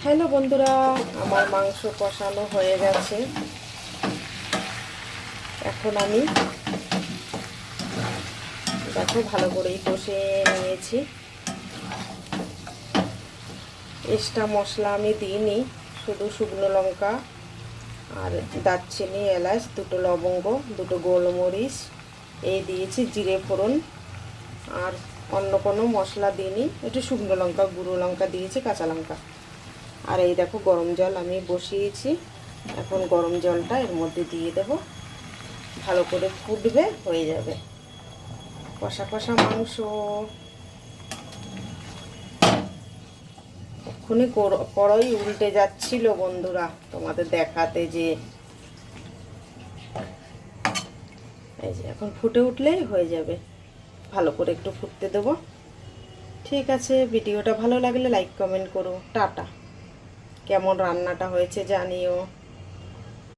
Hello বন্ধুরা, আমার মাংস কষানো হয়ে গেছে। এখন আমি দেখো ভালো করেই কষে নিয়েছি। এক্সট্রা মশলা আমি দিইনি, শুধু শুকনো লঙ্কা আর দারচিনি, এলাচ, দুটো লবঙ্গ, দুটো গোলমরিচ এই দিয়েছি, জিরে ফোড়ন, আর অন্য কোনো মশলা দিইনি। একটু শুকনো লঙ্কা, গুঁড়ো লঙ্কা দিয়েছি, কাঁচা লঙ্কা। আর এই দেখো গরম জল আমি বসিয়েছি। এখন গরম জলটা এর মধ্যে দিয়ে দেব, ভালো করে ফুটবে, হয়ে যাবে কষা কষা মাংস। এক্ষুনি কড়াই উল্টে যাচ্ছিল বন্ধুরা, তোমাদের দেখাতে যে এই যে এখন ফুটে উঠলেই হয়ে যাবে। ভালো করে একটু ফুটতে দেব। ঠিক আছে, ভিডিওটা ভালো লাগলে লাইক কমেন্ট করো। টাটা। কেমন রান্নাটা হয়েছে জানিও।